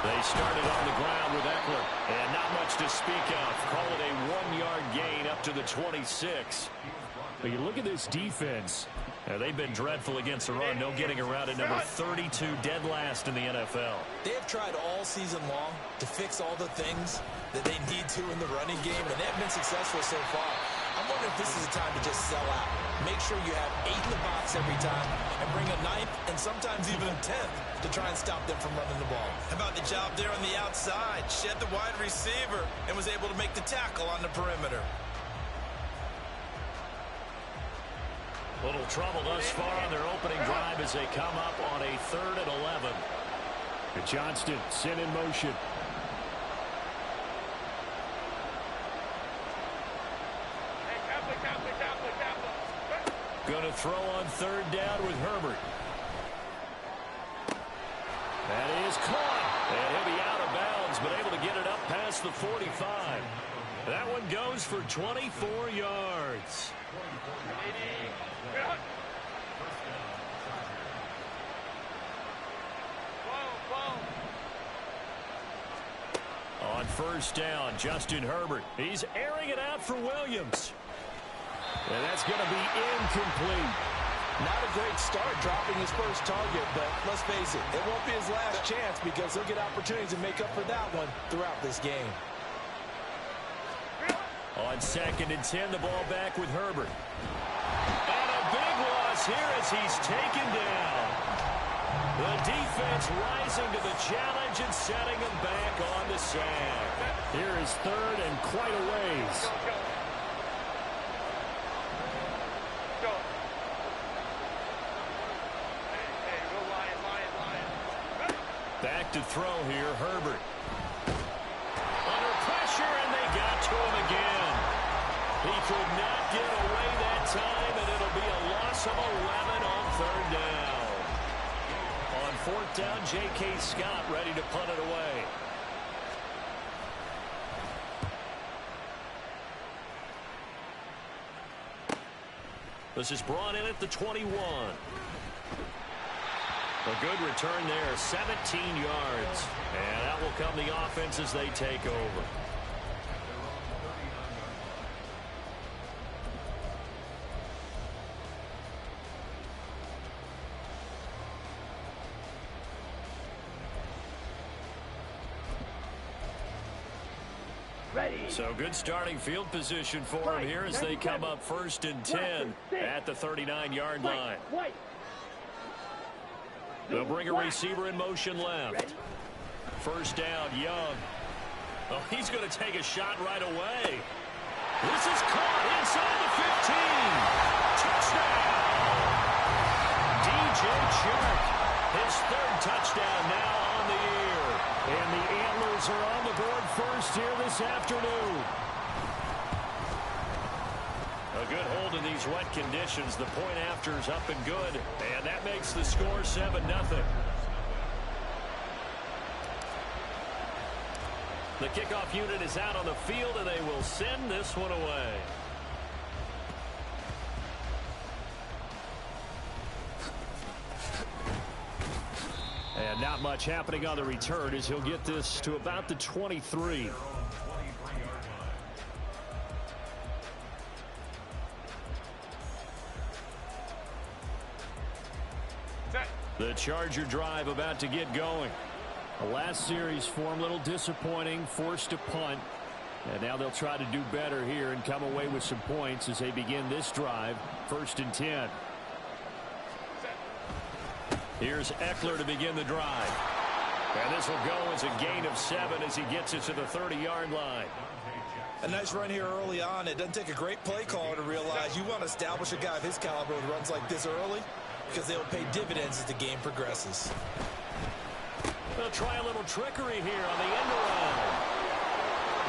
They started on the ground with Eckler, and not much to speak of. Call it a 1-yard gain up to the 26. But you look at this defense. They've been dreadful against the run. No getting around it. Number 32, dead last in the NFL. They have tried all season long to fix all the things that they need to in the running game, and they've been successful so far. I'm wondering if this is a time to just sell out. Make sure you have 8 in the box every time and bring a 9th and sometimes even a 10th to try and stop them from running the ball. How about the job there on the outside? Shed the wide receiver and was able to make the tackle on the perimeter. Little trouble thus far on their opening drive as they come up on a 3rd and 11. Johnston sent in motion. Going to throw on 3rd down with Herbert. That is caught. And he'll be out of bounds, but able to get it up past the 45. That one goes for 24 yards. On 1st down, Justin Herbert. He's airing it out for Williams. And that's going to be incomplete. Not a great start dropping his first target, but let's face it, it won't be his last chance because he'll get opportunities to make up for that one throughout this game. On 2nd and 10, the ball back with Herbert. And a big loss here as he's taken down. The defense rising to the challenge and setting him back on the sack. Here is 3rd and quite a ways. Back to throw here, Herbert. Under pressure, and they got to him again. He could not get away that time, and it'll be a loss of 11 on 3rd down. On 4th down, J.K. Scott ready to punt it away. This is brought in at the 21. A good return there, 17 yards. And out will come the offense as they take over. So good starting field position for them here as they come up 1st and 10 at the 39-yard line. They'll bring a receiver in motion left. 1st down, Young. Oh, he's going to take a shot right away. This is caught inside the 15. Touchdown! DJ Chark, his 3rd touchdown now on the year. And the Antlers are on the board first here this afternoon. A good hold in these wet conditions. The point after is up and good. And that makes the score 7-0. The kickoff unit is out on the field, and they will send this one away. And not much happening on the return as he'll get this to about the 23. The Charger drive about to get going. The last series for him, a little disappointing, forced to punt. And now they'll try to do better here and come away with some points as they begin this drive. 1st and 10. Here's Eckler to begin the drive. And this will go as a gain of 7 as he gets it to the 30-yard line. A nice run here early on. It doesn't take a great play caller to realize you want to establish a guy of his caliber with runs like this early because they will pay dividends as the game progresses. They'll try a little trickery here on the end around.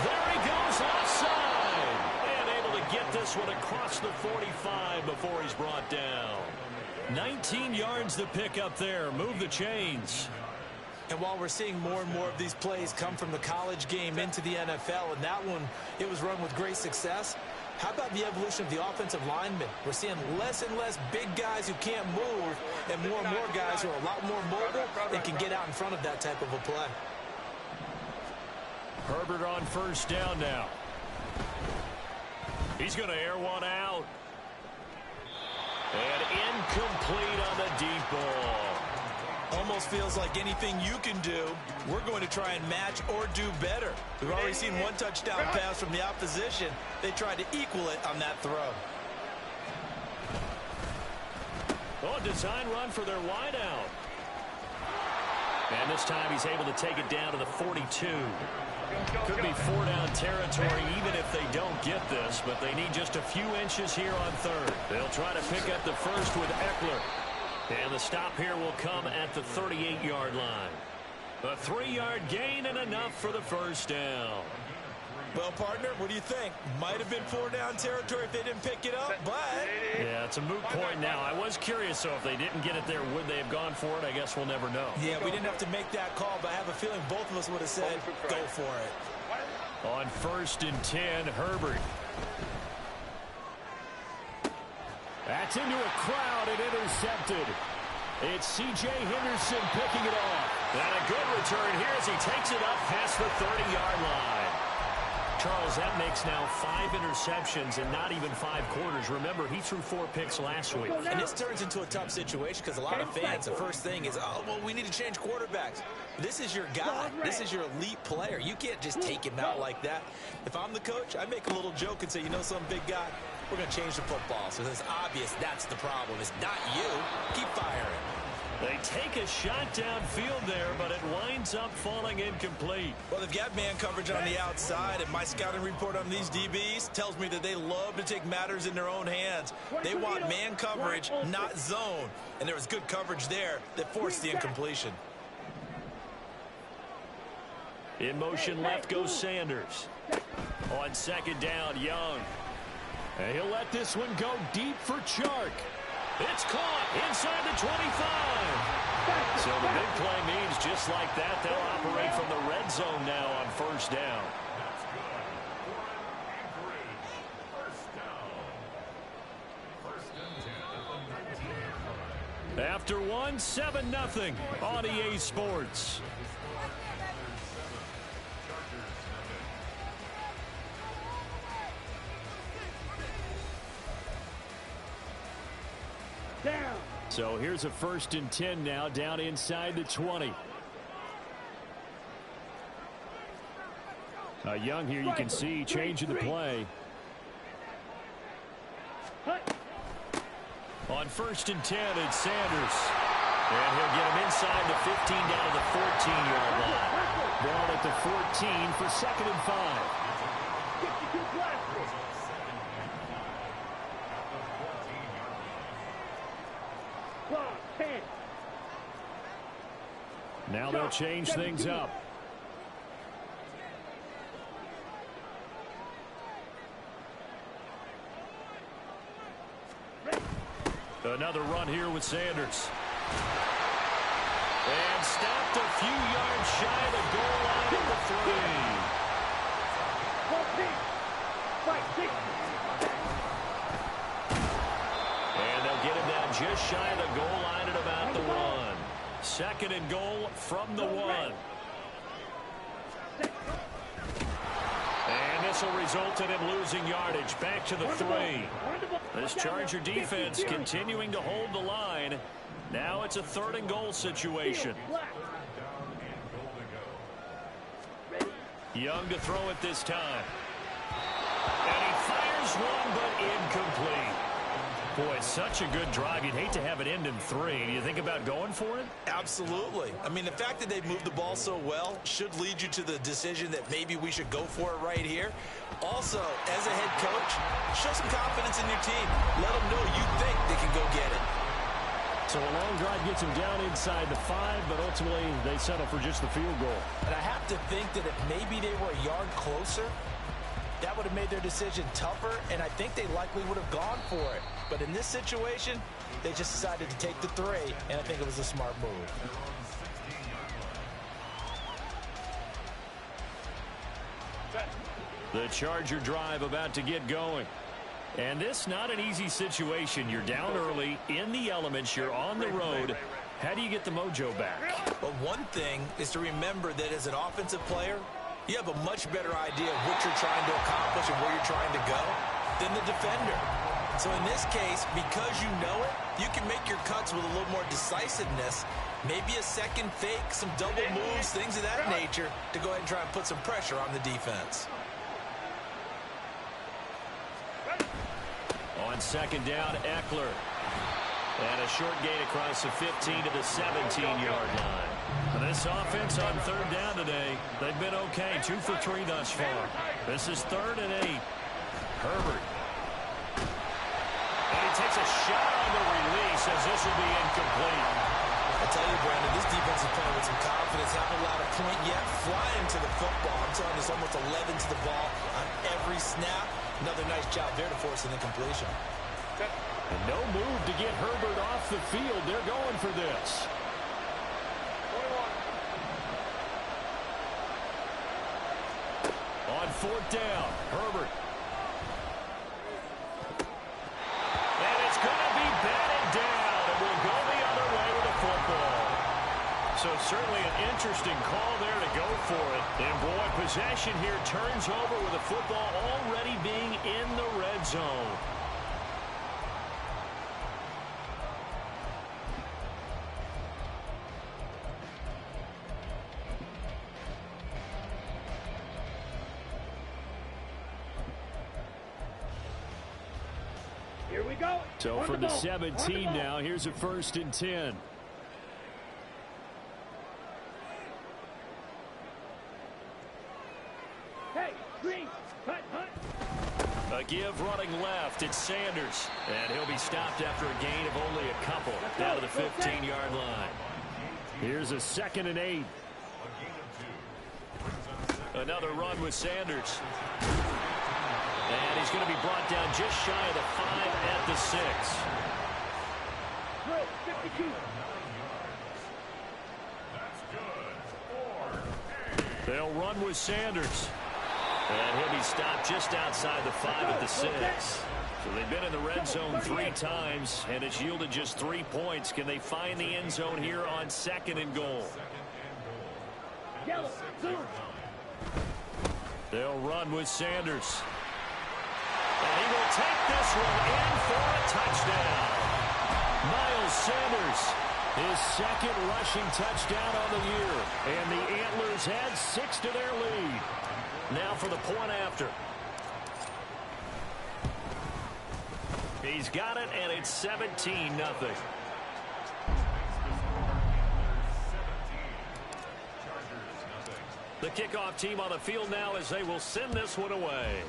There he goes outside. And able to get this one across the 45 before he's brought down. 19 yards to pick up there. Move the chains. And while we're seeing more and more of these plays come from the college game into the NFL, and that one, it was run with great success, How about the evolution of the offensive linemen? We're seeing less and less big guys who can't move and more guys who are a lot more mobile and can get out in front of that type of a play. Herbert on first down now. He's going to air one out. And incomplete on the deep ball. Almost feels like anything you can do, we're going to try and match or do better. We've already seen one touchdown pass from the opposition. They tried to equal it on that throw. Oh, design run for their wideout. And this time he's able to take it down to the 42. Could be 4-down territory even if they don't get this, but they need just a few inches here on third. They'll try to pick up the first with Eckler. And the stop here will come at the 38-yard line. A 3-yard gain and enough for the first down. Well, partner, what do you think? Might have been 4-down territory if they didn't pick it up, but... Yeah, it's a moot point now. I was curious, so if they didn't get it there, would they have gone for it? I guess we'll never know. Yeah, we didn't have to make that call, but I have a feeling both of us would have said, go for it. On 1st and 10, Herbert. That's into a crowd and intercepted. It's C.J. Henderson picking it off. And a good return here as he takes it up past the 30-yard line. Charles, that makes now 5 interceptions in not even 5 quarters. Remember, he threw 4 picks last week. And this turns into a tough situation because a lot of fans, the first thing is, oh, well, we need to change quarterbacks. This is your guy. This is your elite player. You can't just take him out like that. If I'm the coach, I make a little joke and say, you know, some big guy, we're going to change the football. So it's obvious that's the problem. It's not you. Keep firing. They take a shot downfield there, but it winds up falling incomplete. Well, they've got man coverage on the outside, and my scouting report on these DBs tells me that they love to take matters in their own hands. They want man coverage, not zone. And there was good coverage there that forced the incompletion. In motion left goes Sanders. On 2nd down, Young. And he'll let this one go deep for Chark. It's caught inside the 25. So the big play means just like that, they'll operate from the red zone now on 1st down. After one, 7-0 on EA Sports. So here's a 1st and 10 now, down inside the 20. Young here, you can see changing the play. On 1st and 10, it's Sanders. And he'll get him inside the 15 down to the 14-yard line. Ball at the 14 for 2nd and 5. Now they'll change things up. Another run here with Sanders. And stopped a few yards shy of the goal line at the 3. And they'll get him down just shy of the goal line at about the 1. 2nd and goal from the 1. And this will result in him losing yardage back to the 3. This Charger defense continuing to hold the line. Now it's a 3rd and goal situation. Young to throw it this time. And he fires one, but incomplete. Boy, it's such a good drive. You'd hate to have it end in 3. Do you think about going for it? Absolutely. I mean, the fact that they've moved the ball so well should lead you to the decision that maybe we should go for it right here. Also, as a head coach, show some confidence in your team. Let them know you think they can go get it. So a long drive gets them down inside the 5, but ultimately they settle for just the field goal. And I have to think that if maybe they were a yard closer, that would have made their decision tougher, and I think they likely would have gone for it. But in this situation, they just decided to take the 3, and I think it was a smart move. The Charger drive about to get going. And this not an easy situation. You're down early, in the elements, you're on the road. How do you get the mojo back? Well, one thing is to remember that as an offensive player, you have a much better idea of what you're trying to accomplish and where you're trying to go than the defender. So in this case, because you know it, you can make your cuts with a little more decisiveness, maybe a second fake, some double moves, things of that nature, to go ahead and try and put some pressure on the defense. On second down, Eckler. And a short gain across the 15 to the 17-yard line. And this offense on third down today, they've been okay. 2 for 3 thus far. This is 3rd and 8. Herbert. And he takes a shot on the release as this will be incomplete. I tell you, Brandon, this defense is playing with some confidence. Haven't allowed a point yet. Flying to the football. I'm telling you, it's almost 11 to the ball on every snap. Another nice job there to force an incompletion. And no move to get Herbert off the field. They're going for this. On 4th down, Herbert. And it's going to be batted down. And we'll go the other way with the football. So certainly an interesting call there to go for it. And boy, possession here turns over with the football already being in the red zone. Here we go. So from the 17 now, here's a 1st and 10. Hey, green, cut, hunt. A give running left. It's Sanders. And he'll be stopped after a gain of only a couple down to the 15-yard line. Here's a 2nd and 8. Another run with Sanders. And he's going to be brought down just shy of the 5 at the 6. Good, 52. They'll run with Sanders. And he'll be stopped just outside the 5 at the 6. So they've been in the red zone 3 times, and it's yielded just 3 points. Can they find the end zone here on 2nd and goal? Yellow, zoom. They'll run with Sanders. And he will take this one in for a touchdown. Miles Sanders, his 2nd rushing touchdown on the year. And the Antlers add 6 to their lead. Now for the point after. He's got it, and it's 17-0. The kickoff team on the field now as they will send this one away.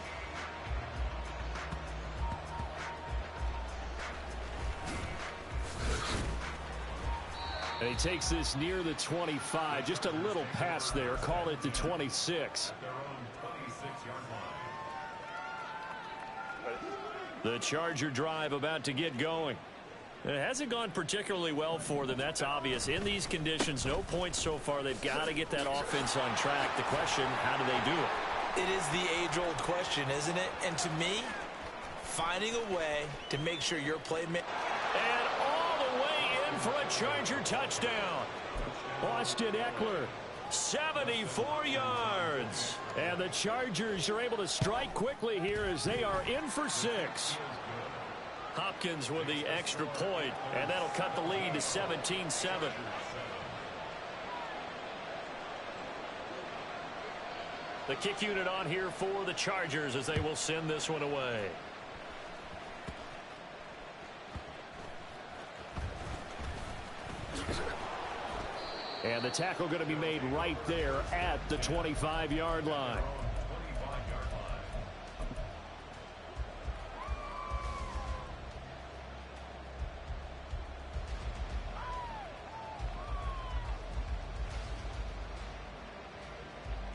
And he takes this near the 25. Just a little pass there. Call it the 26. The Charger drive about to get going. It hasn't gone particularly well for them. That's obvious. In these conditions, no points so far. They've got to get that offense on track. The question, how do they do it? It is the age-old question, isn't it? And to me, finding a way to make sure your playmaker... And all the way in for a Charger touchdown. Austin Eckler, 74 yards. And the Chargers are able to strike quickly here as they are in for 6. Hopkins with the extra point, and that'll cut the lead to 17-7. The kick unit on here for the Chargers as they will send this one away. And the tackle going to be made right there at the 25-yard line.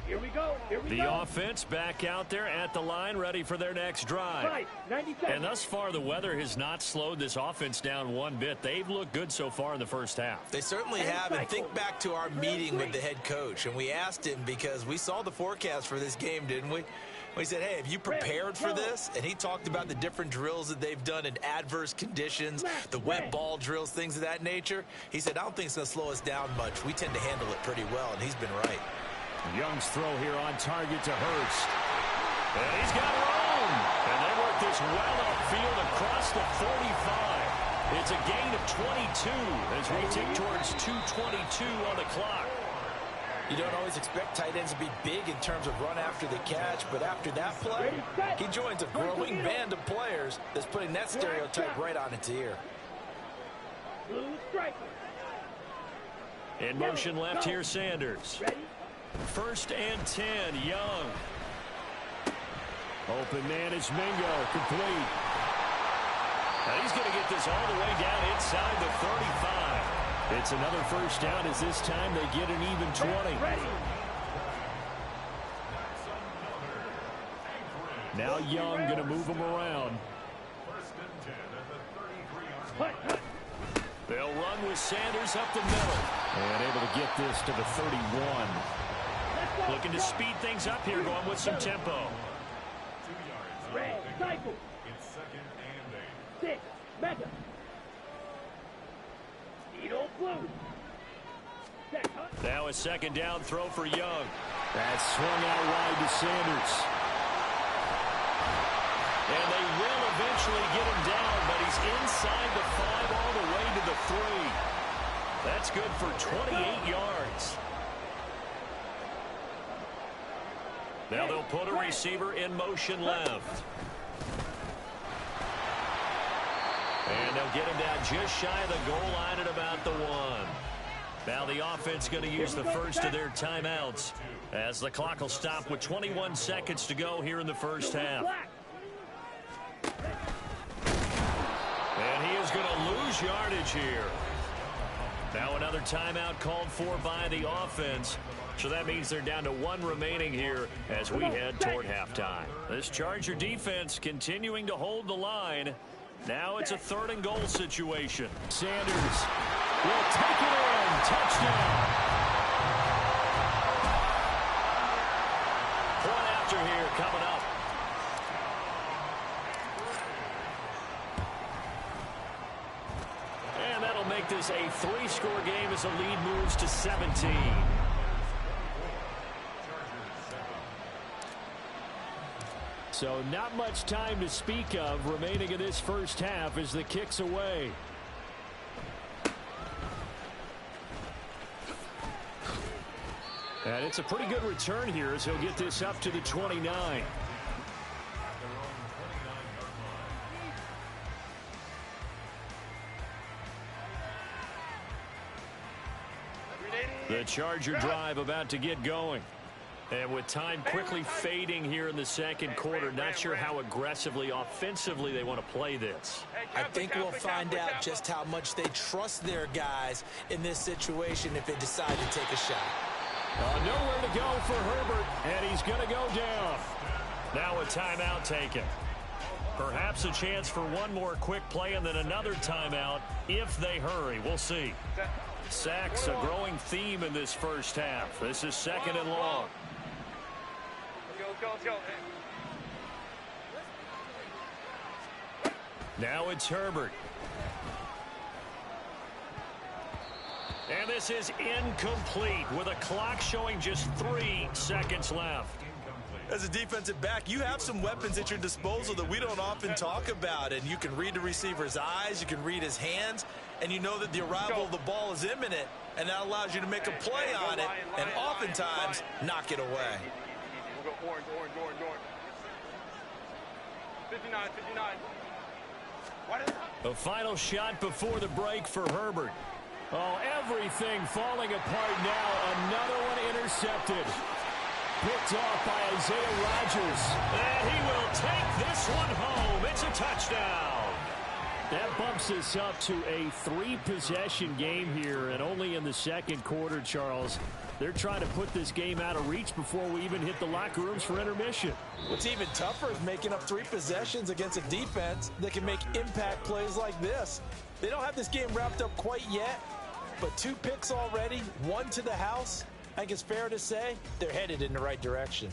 Here we go. Here we The go. offense back out there at the line, ready for their next drive. Right, 97. And thus far, the weather has not slowed this offense down one bit. They've looked good so far in the first half. They certainly have, and think back to our meeting with the head coach, and we asked him because we saw the forecast for this game, didn't we? He said, hey, have you prepared for this? And he talked about the different drills that they've done in adverse conditions, the wet ball drills, things of that nature. He said, I don't think it's going to slow us down much. We tend to handle it pretty well, and he's been right. Young's throw here on target to Hurst. And he's got room. And they work this well upfield across the 45. It's a gain of 22 as we tick towards 2:22 on the clock. You don't always expect tight ends to be big in terms of run after the catch, but after that play, he joins a growing band of players that's putting that stereotype right on its ear. In motion left here, Sanders. First and 10, Young. Open man is Mingo, complete. And he's going to get this all the way down inside the 35. It's another first down as this time they get an even 20. Now Young going to move him around. They'll run with Sanders up the middle. And able to get this to the 31. Looking to speed things up here, going with some tempo. It's second and 8. 6. Mega. Now a second down throw for Young. That's swung out wide to Sanders. And they will eventually get him down, but he's inside the 5 all the way to the 3. That's good for 28 yards. Now they'll put a receiver in motion left. And they'll get him down just shy of the goal line at about the 1. Now the offense going to use the first of their timeouts as the clock will stop with 21 seconds to go here in the first half. And he is going to lose yardage here. Now another timeout called for by the offense. So that means they're down to 1 remaining here as we head toward halftime. This Charger defense continuing to hold the line. Now it's a 3rd and goal situation. Sanders will take it in. Touchdown. Point after here coming up. And that'll make this a 3-score game as the lead moves to 17. So not much time to speak of remaining in this first half as the kick's away. And it's a pretty good return here as he'll get this up to the 29. The Charger drive about to get going. And with time quickly fading here in the second quarter, not sure how aggressively, offensively they want to play this. I think we'll find out just how much they trust their guys in this situation if they decide to take a shot. Nowhere to go for Herbert, and he's going to go down. Now a timeout taken. Perhaps a chance for one more quick play and then another timeout if they hurry. We'll see. Sacks, a growing theme in this first half. This is 2nd and long. Let's go. Now it's Herbert. And this is incomplete with a clock showing just 3 seconds left. As a defensive back, you have some weapons at your disposal that we don't often talk about. And you can read the receiver's eyes, you can read his hands, and you know that the arrival of the ball is imminent, and that allows you to make a play on it and oftentimes knock it away. We'll go orange. 59. The final shot before the break for Herbert. Oh, everything falling apart now. Another one intercepted. Picked off by Isaiah Rodgers. And he will take this one home. It's a touchdown. That bumps us up to a 3-possession game here, and only in the second quarter, Charles. They're trying to put this game out of reach before we even hit the locker rooms for intermission. What's even tougher is making up 3 possessions against a defense that can make impact plays like this. They don't have this game wrapped up quite yet, but 2 picks already, 1 to the house. I think it's fair to say they're headed in the right direction.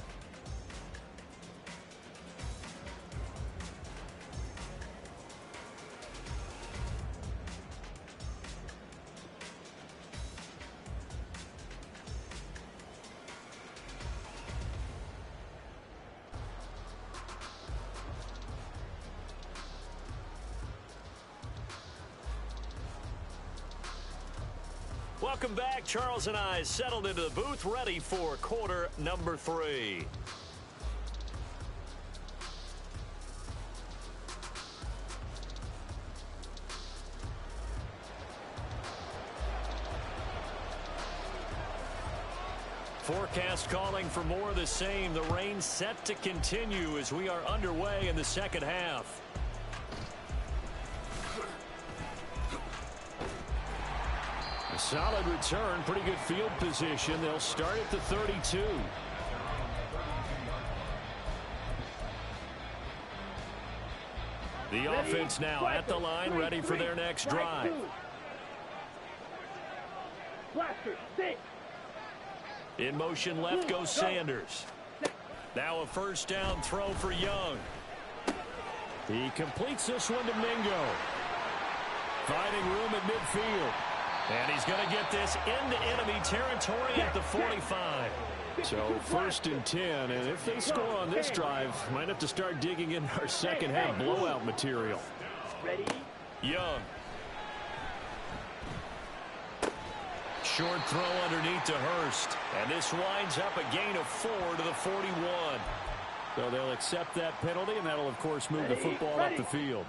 Welcome back. Charles and I settled into the booth, ready for quarter number 3. Forecast calling for more of the same. The rain set to continue as we are underway in the second half. A solid return, pretty good field position. They'll start at the 32. The offense now at the line, ready for their next drive. In motion left goes Sanders. Now a first down throw for Young. He completes this one to Mingo. Finding room at midfield. And he's going to get this into enemy territory at the 45. So first and 10, and if they score on this drive, might have to start digging in our second half blowout material. Young. Short throw underneath to Hurst. And this winds up a gain of 4 to the 41. So they'll accept that penalty, and that'll, of course, move the football up the field.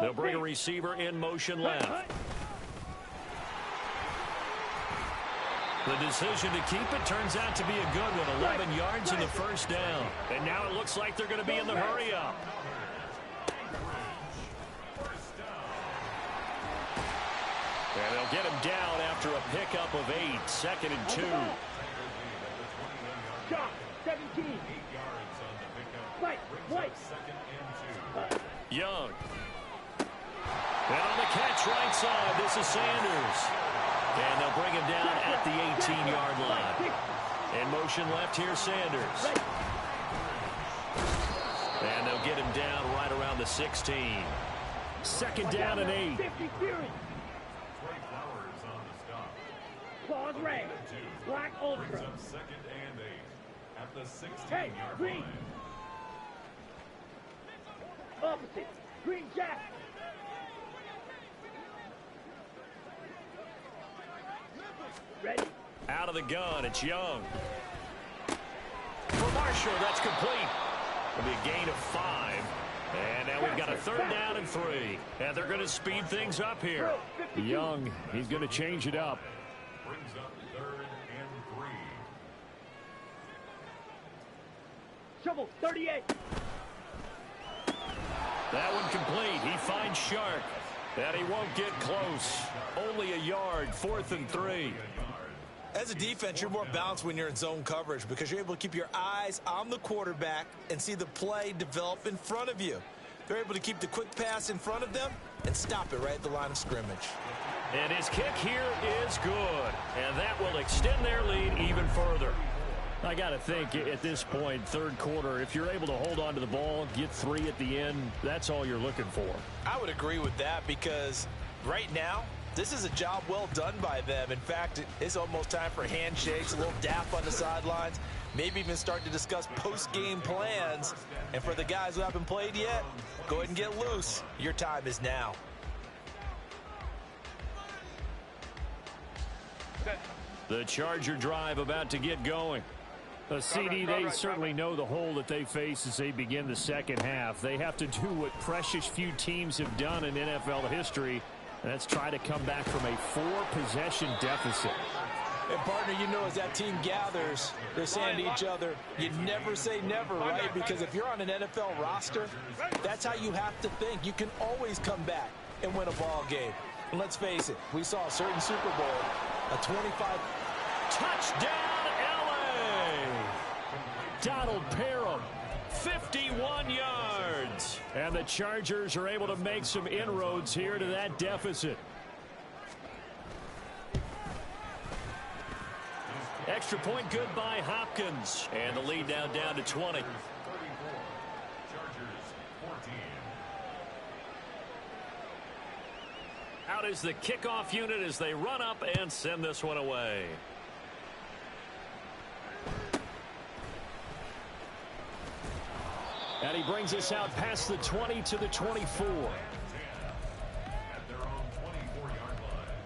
They'll bring a receiver in motion left. The decision to keep it turns out to be a good one. 11 yards in the first down. And now it looks like they're going to be in the hurry-up. And they'll get him down after a pickup of 8. 2nd and 2. 17. Young. And on the catch right side, this is Sanders. And they'll bring him down at the 18-yard line. In motion left here, Sanders. And they'll get him down right around the 16. 2nd down and 8. Claws red. Black ultra. 2nd and 8 at the 16-yard Hey, green. line. Opposite. Green jack. Ready. Out of the gun, it's Young. For Marshall, that's complete. It'll be a gain of 5. And now we've got a 3rd down and 3. And they're going to speed things up here. Young, he's going to change it up. Brings up 3rd and 3. Shovel 38. That one complete. He finds Shark. And he won't get close. Only a yard. 4th and 3. As a defense, you're more balanced when you're in zone coverage because you're able to keep your eyes on the quarterback and see the play develop in front of you. They're able to keep the quick pass in front of them and stop it right at the line of scrimmage. And his kick here is good. And that will extend their lead even further. I got to think at this point, 3rd quarter, if you're able to hold on to the ball, get 3 at the end, that's all you're looking for. I would agree with that because right now, this is a job well done by them. In fact, it's almost time for handshakes, a little dap on the sidelines, maybe even start to discuss post-game plans. And for the guys who haven't played yet, go ahead and get loose. Your time is now. The Charger drive about to get going. CD, they certainly know the hole that they face as they begin the second half. They have to do what precious few teams have done in NFL history, and that's try to come back from a 4-possession deficit. And, partner, you know as that team gathers, they're saying to each other, you never say never, right? Because if you're on an NFL roster, that's how you have to think. You can always come back and win a ball game. And let's face it, we saw a certain Super Bowl, a 25 touchdown LA. Donald Parham, 51 yards. And the Chargers are able to make some inroads here to that deficit. Extra point good by Hopkins. And the lead now down to 20. Chargers 14. Out is the kickoff unit as they run up and send this one away. And he brings us out past the 20 to the 24. At their own 24-yard line.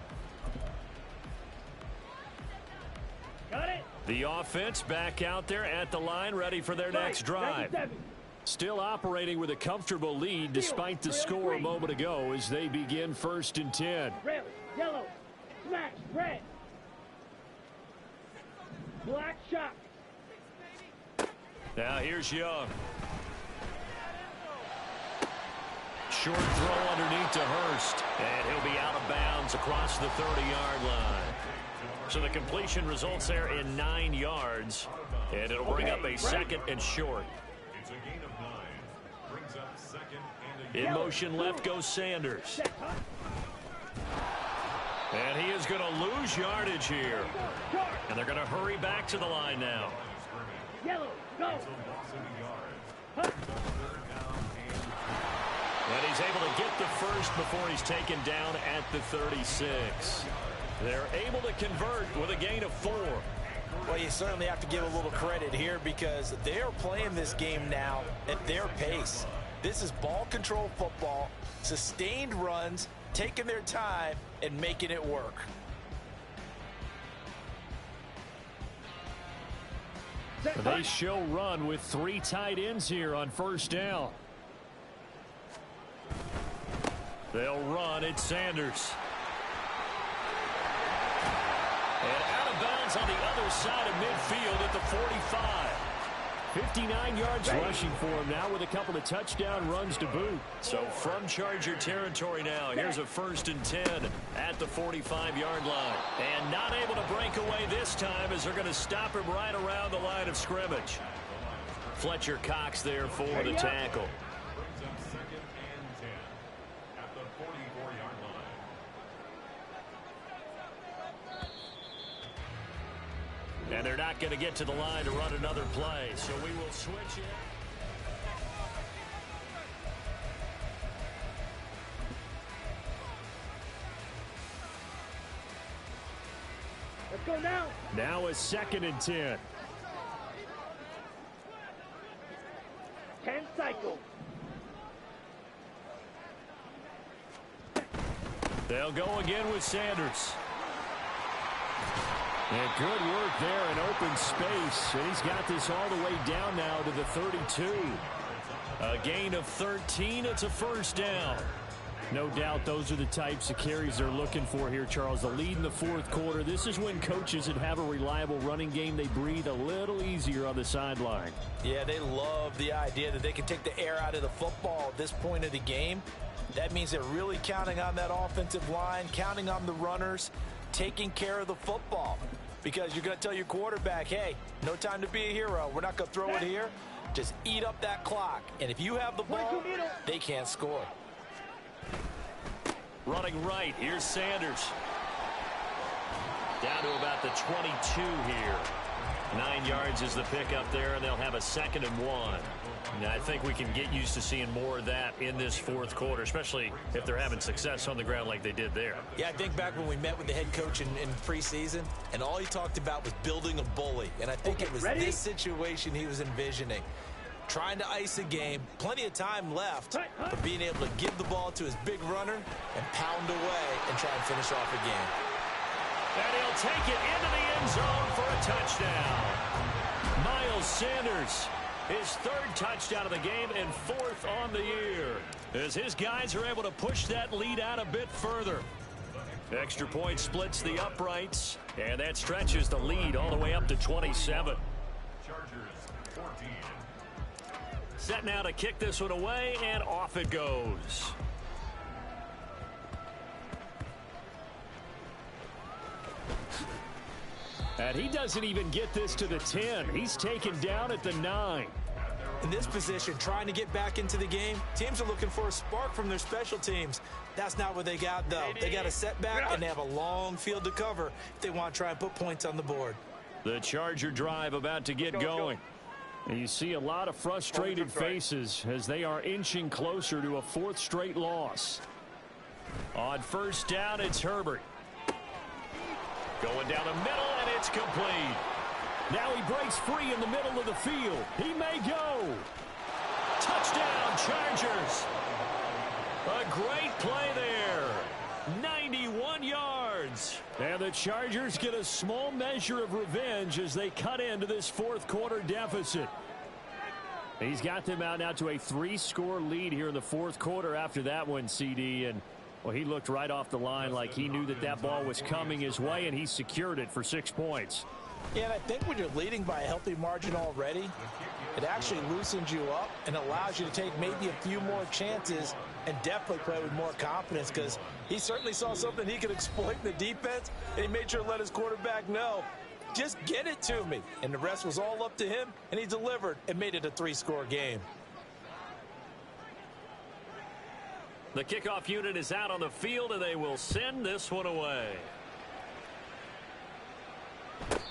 Got it. The offense back out there at the line, ready for their next drive. 97. Still operating with a comfortable lead despite the score a moment ago as they begin 1st and 10. Red, yellow, slash, red. Black shot. Now here's Young. Short throw underneath to Hurst. And he'll be out of bounds across the 30-yard line. So the completion results there in 9 yards. And it'll bring up a 2nd and short. It's a gain of 9. Brings up 2nd and a In motion left goes Sanders. And he is going to lose yardage here. And they're going to hurry back to the line now. Yellow, go. And he's able to get the first before he's taken down at the 36. They're able to convert with a gain of 4. Well, you certainly have to give a little credit here because they are playing this game now at their pace. This is ball control football, sustained runs, taking their time and making it work. They show run with 3 tight ends here on 1st down. They'll run. It's Sanders. And out of bounds on the other side of midfield at the 45. 59 yards rushing for him now with a couple of touchdown runs to boot. So from Charger territory now, here's a 1st and 10 at the 45-yard line. And not able to break away this time as they're going to stop him right around the line of scrimmage. Fletcher Cox there for the tackle. brings up 2nd and 10 at the 44-yard line. And they're not going to get to the line to run another play, so we will switch it. Let's go now. Now a 2nd and 10. 10 cycles. They'll go again with Sanders. And good work there in open space. And he's got this all the way down now to the 32. A gain of 13. It's a 1st down. No doubt those are the types of carries they're looking for here, Charles. The lead in the 4th quarter. This is when coaches that have a reliable running game, they breathe a little easier on the sideline. Yeah, they love the idea that they can take the air out of the football at this point of the game. That means they're really counting on that offensive line, counting on the runners, taking care of the football. Because you're going to tell your quarterback, hey, no time to be a hero. We're not going to throw it here. Just eat up that clock. And if you have the ball, they can't score. Running right, here's Sanders. Down to about the 22 here. 9 yards is the pickup there, and they'll have a 2nd and 1. Now, I think we can get used to seeing more of that in this 4th quarter, especially if they're having success on the ground like they did there. Yeah, I think back when we met with the head coach in preseason, and all he talked about was building a bully. And I think it was this situation he was envisioning. Trying to ice a game, plenty of time left, but being able to give the ball to his big runner and pound away and try and finish off a game. And he'll take it into the end zone for a touchdown. Miles Sanders, his 3rd touchdown of the game and 4th on the year, as his guys are able to push that lead out a bit further. Extra point splits the uprights, and that stretches the lead all the way up to 27. Chargers 14. Set now to kick this one away, and off it goes. And he doesn't even get this to the 10. He's taken down at the 9. In this position, trying to get back into the game, teams are looking for a spark from their special teams. That's not what they got, though. They got a setback, and they have a long field to cover if they want to try and put points on the board. The Charger drive about to get going. And you see a lot of frustrated faces as they are inching closer to a 4th straight loss. On 1st down, it's Herbert. Going down the middle, and it's complete. Now he breaks free in the middle of the field. He may go. Chargers. A great play there. 91 yards. And the Chargers get a small measure of revenge as they cut into this fourth quarter deficit. He's got them out now to a 3-score lead here in the fourth quarter after that one, CD. And, well, he looked right off the line like he knew that that ball was coming his way, and he secured it for 6 points. Yeah, and I think when you're leading by a healthy margin already, it actually loosens you up and allows you to take maybe a few more chances and definitely play with more confidence, because he certainly saw something he could exploit in the defense, and he made sure to let his quarterback know, just get it to me. And the rest was all up to him, and he delivered and made it a 3-score game. The kickoff unit is out on the field, and they will send this one away.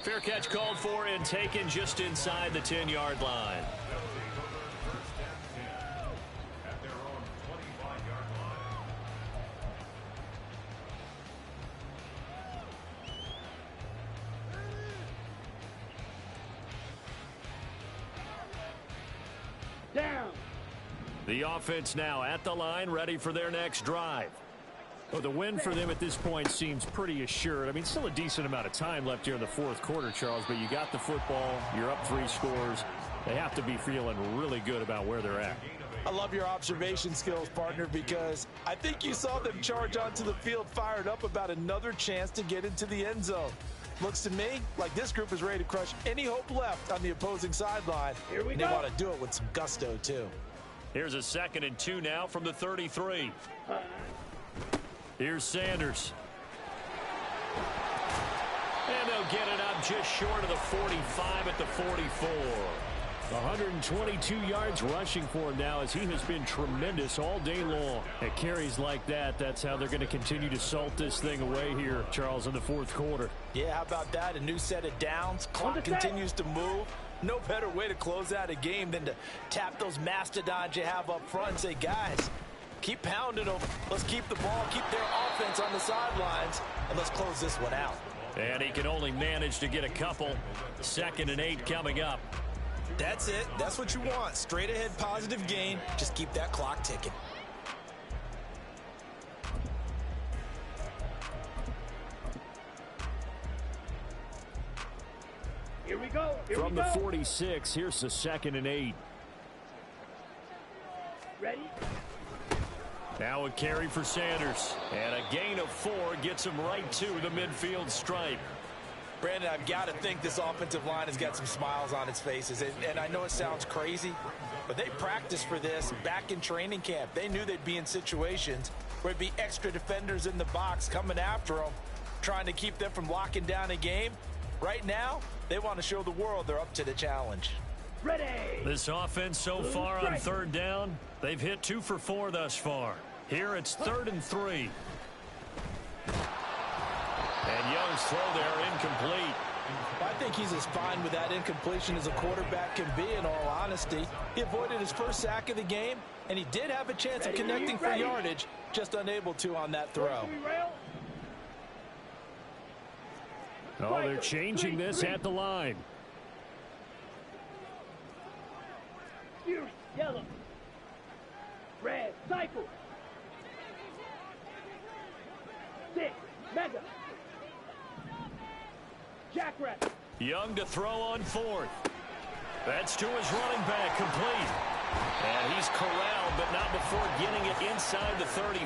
Fair catch called for and taken just inside the 10-yard line. Down. The offense now at the line, ready for their next drive. Well, the win for them at this point seems pretty assured. I mean, still a decent amount of time left here in the fourth quarter, Charles, but you got the football, you're up 3 scores. They have to be feeling really good about where they're at. I love your observation skills, partner, because I think you saw them charge onto the field fired up about another chance to get into the end zone. Looks to me like this group is ready to crush any hope left on the opposing sideline. Here we and go. They want to do it with some gusto, too. Here's a 2nd and 2 now from the 33. Here's Sanders. And they'll get it up just short of the 45 at the 44. 122 yards rushing for him now, as he has been tremendous all day long. At carries like that, that's how they're going to continue to salt this thing away here, Charles, in the fourth quarter. Yeah, how about that? A new set of downs. Clock continues to move. No better way to close out a game than to tap those mastodons you have up front and say, guys, keep pounding them. Let's keep the ball, keep their offense on the sidelines, and let's close this one out. And he can only manage to get a couple. 2nd and 8 coming up. That's it. That's what you want. Straight ahead positive gain. Just keep that clock ticking. Here we go. From the 46, here's the 2nd and 8. Ready? Now a carry for Sanders. And a gain of 4 gets him right to the midfield stripe. Brandon, I've got to think this offensive line has got some smiles on its faces. And I know it sounds crazy, but they practiced for this back in training camp. They knew they'd be in situations where there'd be extra defenders in the box coming after them, trying to keep them from locking down a game. Right now, they want to show the world they're up to the challenge. Ready. This offense so far on 3rd down, they've hit 2 for 4 thus far. Here it's 3rd and 3. And Young's throw there incomplete. I think he's as fine with that incompletion as a quarterback can be, in all honesty. He avoided his first sack of the game, and he did have a chance of connecting for yardage, just unable to on that throw. Oh, they're changing this at the line. Fierce, yellow. Red, cycle. 6, mega. Jackrabbit. Young to throw on 4th. That's to his running back, complete. And he's corralled, but not before getting it inside the 30.